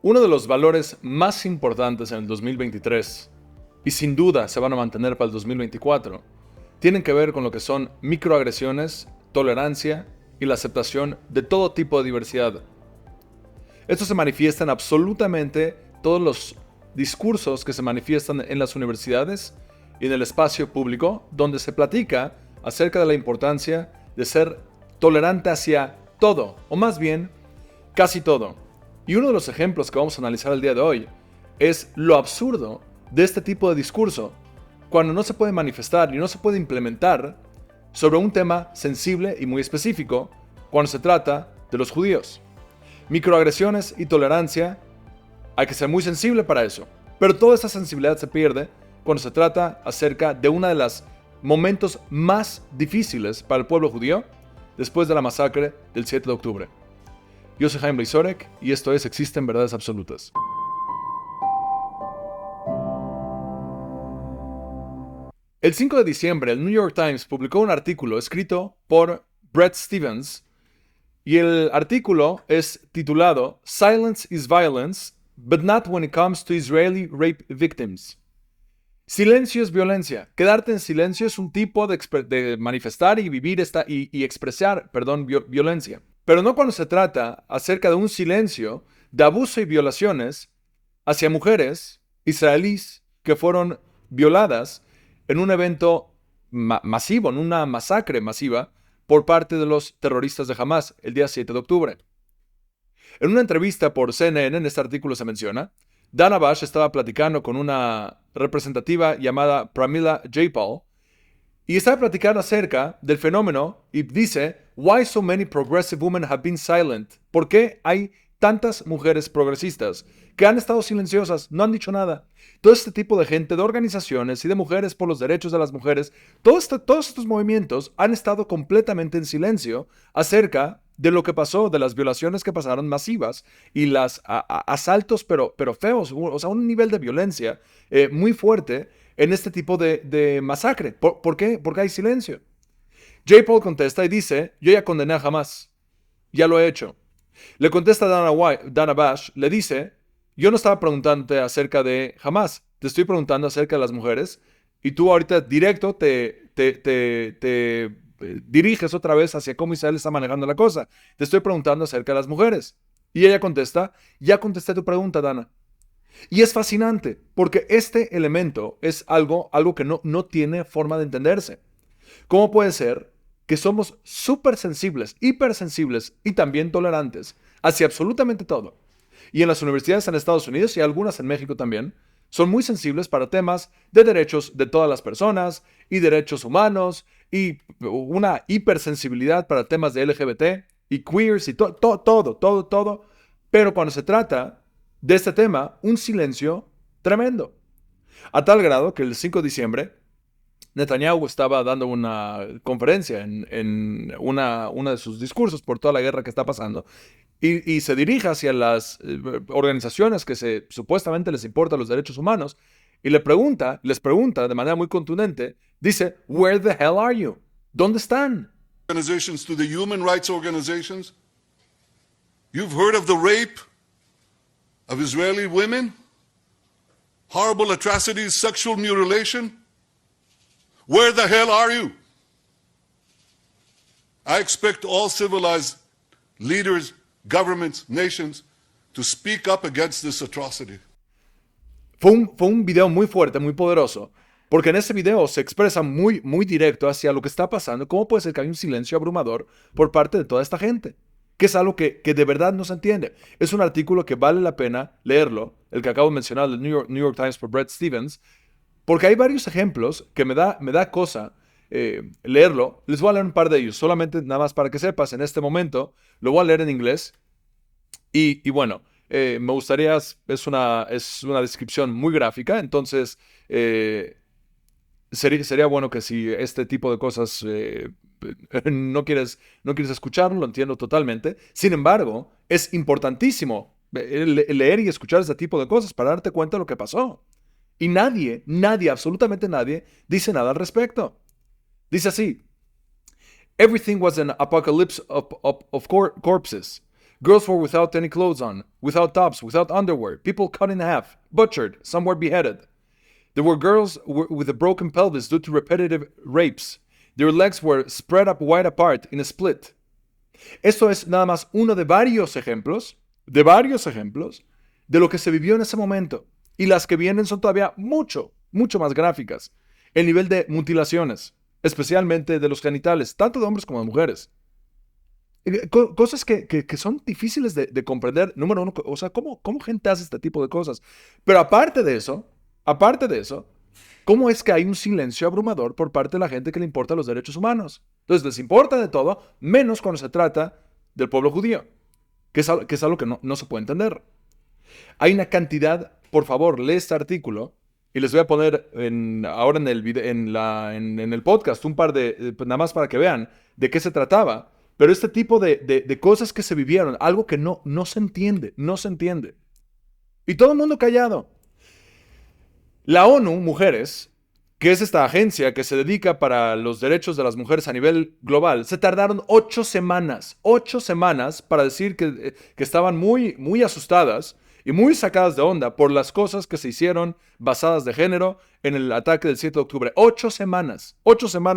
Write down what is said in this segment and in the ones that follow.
Uno de los valores más importantes en el 2023, y sin duda se van a mantener para el 2024, tienen que ver con lo que son microagresiones, tolerancia y la aceptación de todo tipo de diversidad. Esto se manifiesta en absolutamente todos los discursos que se manifiestan en las universidades y en el espacio público, donde se platica acerca de la importancia de ser tolerante hacia todo, o más bien, casi todo. Y uno de los ejemplos que vamos a analizar el día de hoy es lo absurdo de este tipo de discurso, cuando no se puede manifestar y no se puede implementar sobre un tema sensible y muy específico, cuando se trata de los judíos. Microagresiones y tolerancia, hay que ser muy sensible para eso, pero toda esa sensibilidad se pierde cuando se trata acerca de uno de los momentos más difíciles para el pueblo judío después de la masacre del 7 de octubre. Yo soy Jaime Blaisorek y esto es Existen Verdades Absolutas. El 5 de diciembre, el New York Times publicó un artículo escrito por Bret Stephens y el artículo es titulado Silence is Violence, but not when it comes to Israeli rape victims. Silencio es violencia. Quedarte en silencio es un tipo de manifestar y vivir y expresar violencia. Pero no cuando se trata acerca de un silencio de abuso y violaciones hacia mujeres israelíes que fueron violadas en un evento masivo, en una masacre masiva por parte de los terroristas de Hamas el día 7 de octubre. En una entrevista por CNN, en este artículo se menciona, Dana Bash estaba platicando con una representativa llamada Pramila Jayapal y estaba platicando acerca del fenómeno y dice, "Why so many progressive women have been silent?" ¿Por qué hay tantas mujeres progresistas que han estado silenciosas, no han dicho nada? Todo este tipo de gente, de organizaciones y de mujeres por los derechos de las mujeres, todos estos movimientos han estado completamente en silencio acerca de lo que pasó, de las violaciones que pasaron masivas y los asaltos pero feos, o sea, un nivel de violencia muy fuerte en este tipo de masacre. ¿Por qué? Porque hay silencio. J. Paul contesta y dice, yo ya condené a Hamas, ya lo he hecho. Le contesta Dana Bash, le dice, yo no estaba preguntándote acerca de Hamas, te estoy preguntando acerca de las mujeres y tú ahorita directo te diriges otra vez hacia cómo Israel está manejando la cosa. Te estoy preguntando acerca de las mujeres. Y ella contesta, ya contesté tu pregunta, Dana. Y es fascinante, porque este elemento es algo que no tiene forma de entenderse. ¿Cómo puede ser que somos súper sensibles, hipersensibles y también tolerantes hacia absolutamente todo? Y en las universidades en Estados Unidos y algunas en México también, son muy sensibles para temas de derechos de todas las personas y derechos humanos y una hipersensibilidad para temas de LGBT y queers y todo. Pero cuando se trata de este tema, un silencio tremendo. A tal grado que el 5 de diciembre, Netanyahu estaba dando una conferencia en una de sus discursos por toda la guerra que está pasando. Y se dirige hacia las organizaciones que supuestamente les importan los derechos humanos y les pregunta de manera muy contundente, dice, "Where the hell are you?" ¿Dónde están? Organizations to the human rights organizations. You've heard of the rape of Israeli women? Horrible atrocities, sexual mutilation? Where the hell are you? I expect all civilized leaders, governments, nations to speak up against this atrocity. Fue un video muy fuerte, muy poderoso, porque en ese video se expresa muy directo hacia lo que está pasando. ¿Cómo puede ser que haya un silencio abrumador por parte de toda esta gente? Que es algo que de verdad no se entiende. Es un artículo que vale la pena leerlo, el que acabo de mencionar, del New York Times por Bret Stephens, porque hay varios ejemplos que me da cosa leerlo. Les voy a leer un par de ellos, solamente nada más para que sepas, en este momento lo voy a leer en inglés. Y bueno, me gustaría, es una descripción muy gráfica, entonces sería bueno que si este tipo de cosas no quieres escucharlo, lo entiendo totalmente. Sin embargo, es importantísimo leer y escuchar este tipo de cosas para darte cuenta de lo que pasó. Y nadie, absolutamente nadie, dice nada al respecto. Dice así, "Everything was an apocalypse of corpses. Girls were without any clothes on, without tops, without underwear, people cut in half, butchered, some were beheaded. There were girls with a broken pelvis due to repetitive rapes. Their legs were spread up wide apart in a split. Esto es nada más uno de varios ejemplos de lo que se vivió en ese momento. Y las que vienen son todavía mucho más gráficas. El nivel de mutilaciones, especialmente de los genitales, tanto de hombres como de mujeres. Cosas que son difíciles de comprender. Número uno, o sea, ¿cómo gente hace este tipo de cosas? Pero aparte de eso, ¿cómo es que hay un silencio abrumador por parte de la gente que le importa los derechos humanos? Entonces, les importa de todo, menos cuando se trata del pueblo judío, que es algo que no se puede entender. Hay una cantidad, por favor, lee este artículo, y les voy a poner ahora en el podcast un par de, nada más para que vean de qué se trataba, pero este tipo de cosas que se vivieron, algo que no se entiende. Y todo el mundo callado. La ONU Mujeres, que es esta agencia que se dedica para los derechos de las mujeres a nivel global, se tardaron 8 semanas para decir que estaban muy asustadas y muy sacadas de onda por las cosas que se hicieron basadas de género en el ataque del 7 de octubre. 8 semanas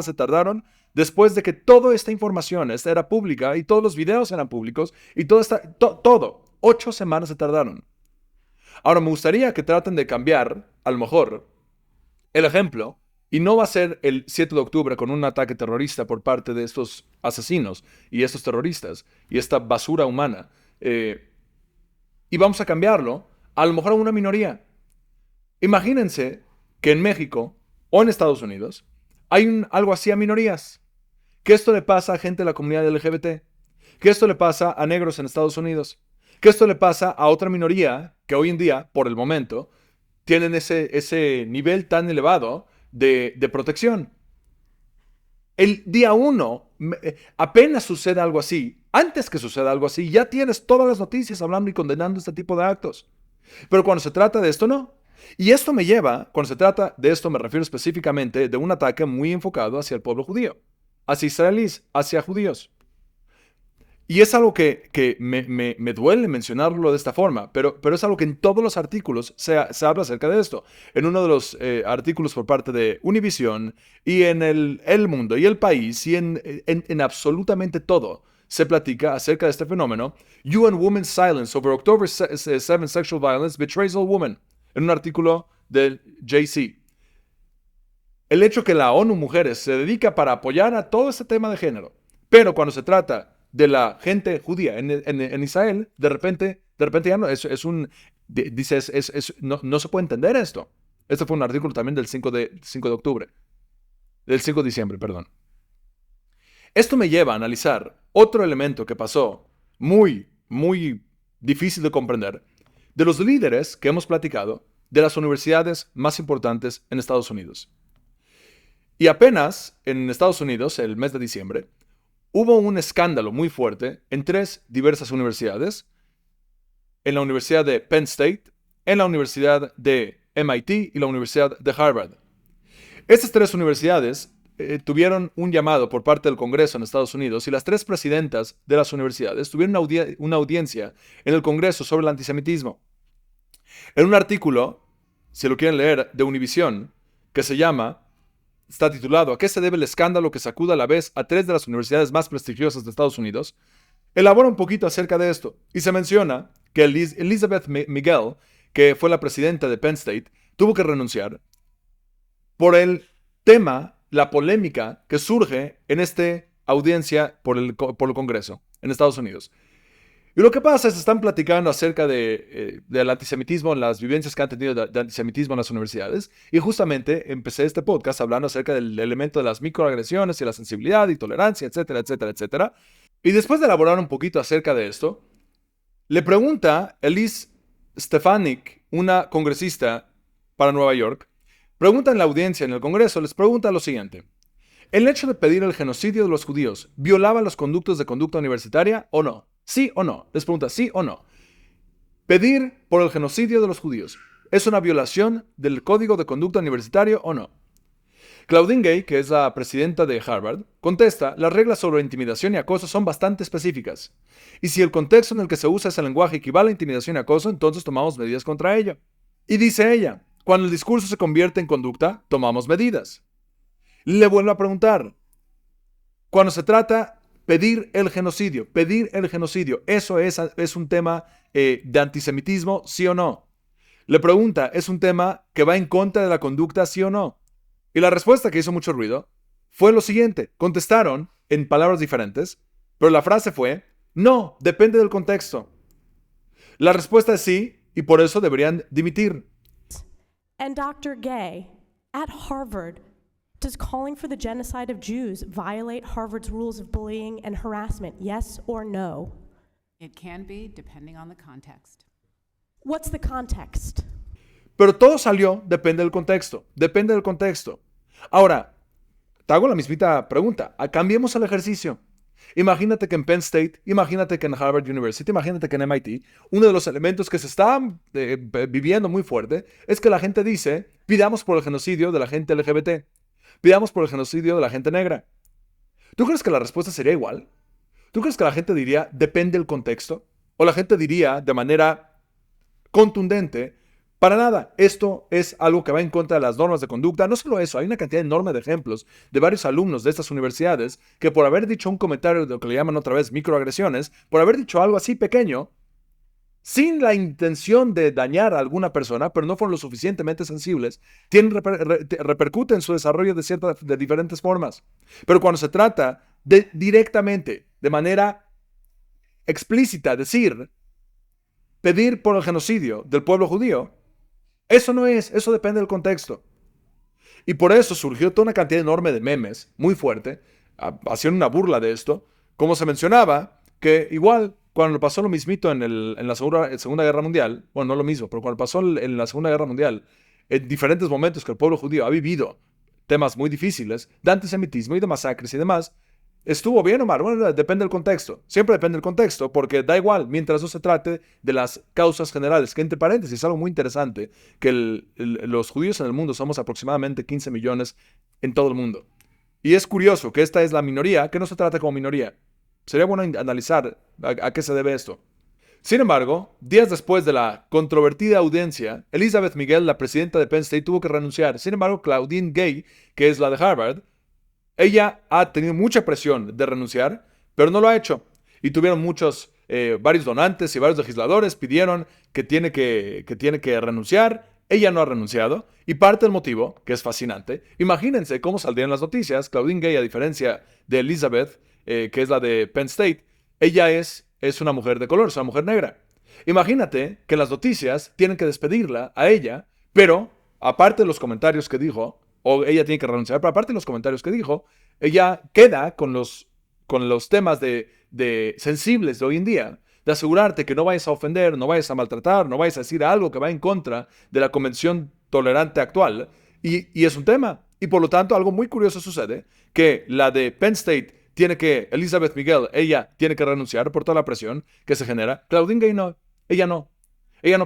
se tardaron después de que toda esta información era pública y todos los videos eran públicos y todo. 8 semanas se tardaron. Ahora, me gustaría que traten de cambiar, a lo mejor, el ejemplo, y no va a ser el 7 de octubre con un ataque terrorista por parte de estos asesinos y estos terroristas y esta basura humana. Y vamos a cambiarlo, a lo mejor a una minoría. Imagínense que en México o en Estados Unidos hay algo así a minorías. Que esto le pasa a gente de la comunidad LGBT. Que esto le pasa a negros en Estados Unidos. Que esto le pasa a otra minoría que hoy en día, por el momento, tienen ese nivel tan elevado de protección. El día 1, apenas sucede algo así, antes que suceda algo así, ya tienes todas las noticias hablando y condenando este tipo de actos. Pero cuando se trata de esto, no. Y esto cuando se trata de esto, me refiero específicamente de un ataque muy enfocado hacia el pueblo judío, hacia israelíes, hacia judíos. Y es algo que me duele mencionarlo de esta forma, pero es algo que en todos los artículos se habla acerca de esto. En uno de los artículos por parte de Univision y en El Mundo y El País y en absolutamente todo se platica acerca de este fenómeno. UN Women's Silence over October 7 Sexual Violence Betrays All Women, en un artículo del JC. El hecho que la ONU Mujeres se dedica para apoyar a todo este tema de género, pero cuando se trata de la gente judía en Israel, de repente ya no, no se puede entender esto. Este fue un artículo también del 5 de octubre, del 5 de diciembre, perdón. Esto me lleva a analizar otro elemento que pasó muy difícil de comprender, de los líderes que hemos platicado de las universidades más importantes en Estados Unidos. Y apenas en Estados Unidos, el mes de diciembre, hubo un escándalo muy fuerte en 3 diversas universidades, en la Universidad de Penn State, en la Universidad de MIT y la Universidad de Harvard. Estas 3 universidades tuvieron un llamado por parte del Congreso en Estados Unidos y las 3 presidentas de las universidades tuvieron una audiencia en el Congreso sobre el antisemitismo. En un artículo, si lo quieren leer, de Univision, que está titulado ¿A qué se debe el escándalo que sacude a la vez a 3 de las universidades más prestigiosas de Estados Unidos?, elabora un poquito acerca de esto y se menciona que Elizabeth Miguel, que fue la presidenta de Penn State, tuvo que renunciar por el tema, la polémica que surge en esta audiencia por el Congreso en Estados Unidos. Y lo que pasa es que están platicando acerca del antisemitismo, las vivencias que han tenido de antisemitismo en las universidades. Y justamente empecé este podcast hablando acerca del elemento de las microagresiones y la sensibilidad y tolerancia, etcétera, etcétera, etcétera. Y después de elaborar un poquito acerca de esto, le pregunta Elise Stefanik, una congresista para Nueva York, pregunta en la audiencia en el Congreso, les pregunta lo siguiente. ¿El hecho de pedir el genocidio de los judíos violaba los conductos de conducta universitaria o no? ¿Sí o no? Les pregunta, ¿sí o no? ¿Pedir por el genocidio de los judíos es una violación del Código de Conducta Universitario o no? Claudine Gay, que es la presidenta de Harvard, contesta, las reglas sobre intimidación y acoso son bastante específicas. Y si el contexto en el que se usa ese lenguaje equivale a intimidación y acoso, entonces tomamos medidas contra ello. Y dice ella, cuando el discurso se convierte en conducta, tomamos medidas. Le vuelvo a preguntar, cuando se trata pedir el genocidio, ¿eso es un tema de antisemitismo, sí o no? Le pregunta, ¿es un tema que va en contra de la conducta, sí o no? Y la respuesta, que hizo mucho ruido, fue lo siguiente. Contestaron en palabras diferentes, pero la frase fue, no, depende del contexto. La respuesta es sí, y por eso deberían dimitir. And Dr. Gay, at Harvard, does calling for the genocide of Jews violate Harvard's rules of bullying and harassment, yes or no? It can be, depending on the context. What's the context? Pero todo salió, depende del contexto. Ahora, te hago la mismita pregunta. Cambiemos el ejercicio. Imagínate que en Penn State, imagínate que en Harvard University, imagínate que en MIT, uno de los elementos que se está viviendo muy fuerte es que la gente dice, pidamos por el genocidio de la gente LGBT, pidamos por el genocidio de la gente negra. ¿Tú crees que la respuesta sería igual? ¿Tú crees que la gente diría, depende del contexto? ¿O la gente diría de manera contundente, para nada, esto es algo que va en contra de las normas de conducta? No solo eso, hay una cantidad enorme de ejemplos de varios alumnos de estas universidades que por haber dicho un comentario de lo que le llaman otra vez microagresiones, por haber dicho algo así pequeño, sin la intención de dañar a alguna persona, pero no fueron lo suficientemente sensibles, repercute en su desarrollo de diferentes formas. Pero cuando se trata de directamente, de manera explícita, pedir por el genocidio del pueblo judío, eso depende del contexto. Y por eso surgió toda una cantidad enorme de memes, muy fuerte, haciendo una burla de esto, como se mencionaba, que igual, cuando pasó lo mismito en la Segunda Guerra Mundial, bueno, no lo mismo, pero cuando pasó en la Segunda Guerra Mundial, en diferentes momentos que el pueblo judío ha vivido temas muy difíciles, de antisemitismo y de masacres y demás, ¿estuvo bien o mal? Bueno, depende del contexto. Siempre depende del contexto, porque da igual, mientras no se trate de las causas generales, que entre paréntesis es algo muy interesante, que los judíos en el mundo somos aproximadamente 15 millones en todo el mundo. Y es curioso que esta es la minoría, que no se trata como minoría. Sería bueno analizar a qué se debe esto. Sin embargo, días después de la controvertida audiencia, Elizabeth Miguel, la presidenta de Penn State, tuvo que renunciar. Sin embargo, Claudine Gay, que es la de Harvard, ella ha tenido mucha presión de renunciar, pero no lo ha hecho. Y tuvieron varios donantes y varios legisladores pidieron que tiene que renunciar. Ella no ha renunciado. Y parte del motivo, que es fascinante, imagínense cómo saldrían las noticias. Claudine Gay, a diferencia de Elizabeth, que es la de Penn State, ella es una mujer de color, es una mujer negra. Imagínate que en las noticias tienen que despedirla a ella, pero aparte de los comentarios que dijo, o ella tiene que renunciar, pero aparte de los comentarios que dijo, ella queda con los temas de sensibles de hoy en día, de asegurarte que no vayas a ofender, no vayas a maltratar, no vayas a decir algo que va en contra de la convención tolerante actual, y es un tema. Y por lo tanto, algo muy curioso sucede, que la de Penn State Elizabeth Miguel, ella tiene que renunciar por toda la presión que se genera. Claudine Gay no, ella no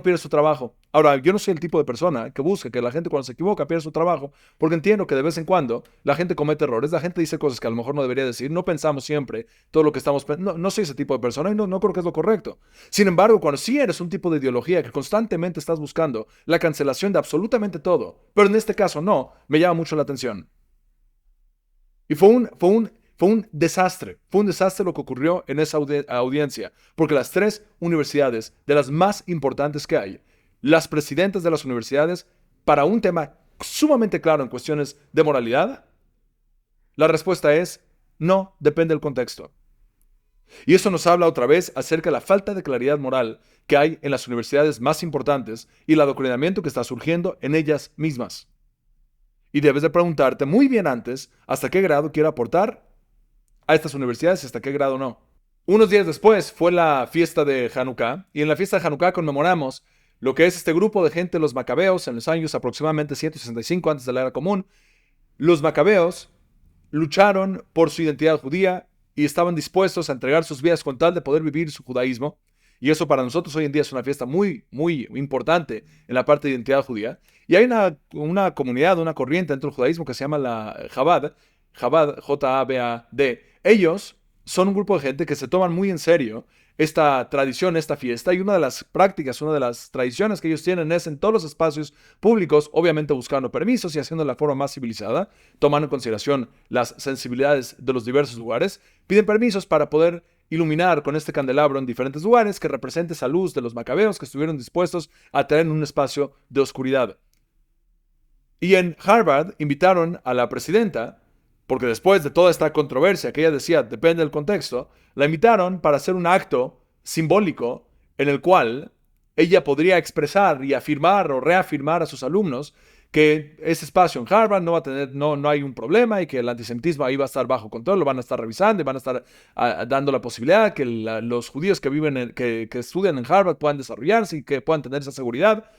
pierde su trabajo. Ahora, yo no soy el tipo de persona que busca que la gente cuando se equivoca pierda su trabajo, porque entiendo que de vez en cuando la gente comete errores, la gente dice cosas que a lo mejor no debería decir, no pensamos siempre todo lo que estamos pensando. No soy ese tipo de persona y no creo que es lo correcto. Sin embargo, cuando sí eres un tipo de ideología que constantemente estás buscando la cancelación de absolutamente todo, pero en este caso no, me llama mucho la atención. Y fue un desastre lo que ocurrió en esa audiencia, porque las tres universidades de las más importantes que hay, las presidentas de las universidades, para un tema sumamente claro en cuestiones de moralidad, la respuesta es no, depende del contexto. Y eso nos habla otra vez acerca de la falta de claridad moral que hay en las universidades más importantes y el adoctrinamiento que está surgiendo en ellas mismas. Y debes de preguntarte muy bien antes hasta qué grado quiere aportar a estas universidades y hasta qué grado no. Unos días después fue la fiesta de Hanukkah, y en la fiesta de Hanukkah conmemoramos lo que es este grupo de gente, los macabeos, en los años aproximadamente 165 antes de la era común. Los macabeos lucharon por su identidad judía y estaban dispuestos a entregar sus vidas con tal de poder vivir su judaísmo. Y eso para nosotros hoy en día es una fiesta muy, muy importante en la parte de identidad judía. Y hay una comunidad, una corriente dentro del judaísmo que se llama la Chabad, J-A-B-A-D. Ellos son un grupo de gente que se toman muy en serio esta tradición, esta fiesta, y una de las prácticas, una de las tradiciones que ellos tienen es en todos los espacios públicos, obviamente buscando permisos y haciendo de la forma más civilizada, tomando en consideración las sensibilidades de los diversos lugares, piden permisos para poder iluminar con este candelabro en diferentes lugares que represente esa luz de los macabeos que estuvieron dispuestos a tener un espacio de oscuridad. Y en Harvard invitaron a la presidenta, porque después de toda esta controversia que ella decía, depende del contexto, la invitaron para hacer un acto simbólico en el cual ella podría expresar y afirmar o reafirmar a sus alumnos que ese espacio en Harvard no va a tener, no hay un problema y que el antisemitismo ahí va a estar bajo control, lo van a estar revisando y van a estar dando la posibilidad que los judíos que viven, que estudian en Harvard puedan desarrollarse y que puedan tener esa seguridad.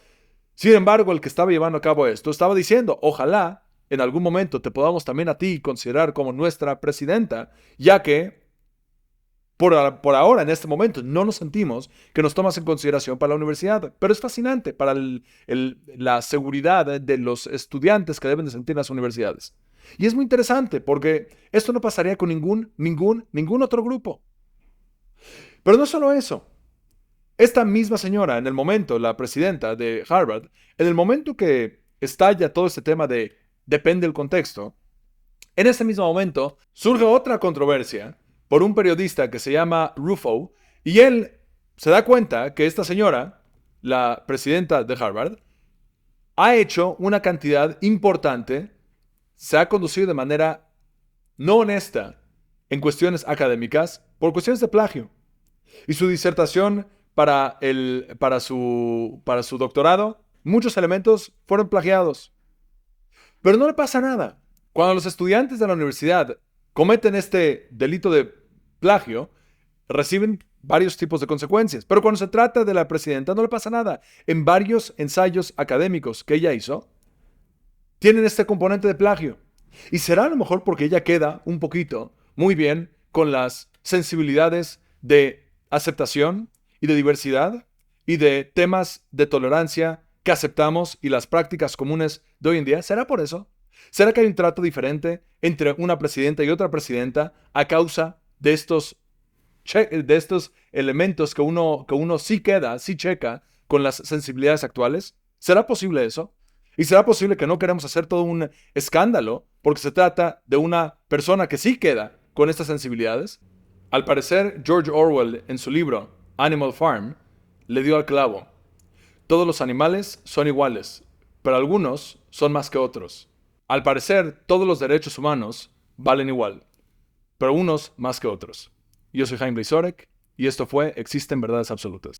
Sin embargo, el que estaba llevando a cabo esto estaba diciendo, ojalá en algún momento te podamos también a ti considerar como nuestra presidenta, ya que por ahora, en este momento, no nos sentimos que nos tomas en consideración para la universidad. Pero es fascinante para la seguridad de los estudiantes que deben de sentir en las universidades. Y es muy interesante porque esto no pasaría con ningún otro grupo. Pero no solo eso. Esta misma señora, en el momento, la presidenta de Harvard, en el momento que estalla todo este tema de depende del contexto, en ese mismo momento surge otra controversia por un periodista que se llama Rufo, y él se da cuenta que esta señora, la presidenta de Harvard, ha hecho una cantidad importante, se ha conducido de manera no honesta en cuestiones académicas por cuestiones de plagio. Y su disertación para su doctorado, muchos elementos fueron plagiados. Pero no le pasa nada. Cuando los estudiantes de la universidad cometen este delito de plagio, reciben varios tipos de consecuencias. Pero cuando se trata de la presidenta, no le pasa nada. En varios ensayos académicos que ella hizo, tienen este componente de plagio. Y será a lo mejor porque ella queda un poquito, muy bien, con las sensibilidades de aceptación y de diversidad y de temas de tolerancia que aceptamos y las prácticas comunes de hoy en día. ¿Será por eso? ¿Será que hay un trato diferente entre una presidenta y otra presidenta a causa de estos elementos que uno sí checa con las sensibilidades actuales? ¿Será posible eso? ¿Y será posible que no queremos hacer todo un escándalo porque se trata de una persona que sí queda con estas sensibilidades? Al parecer, George Orwell, en su libro Animal Farm, le dio al clavo. Todos los animales son iguales, pero algunos son más que otros. Al parecer, todos los derechos humanos valen igual, pero unos más que otros. Yo soy Jaime Blazorek y esto fue Existen Verdades Absolutas.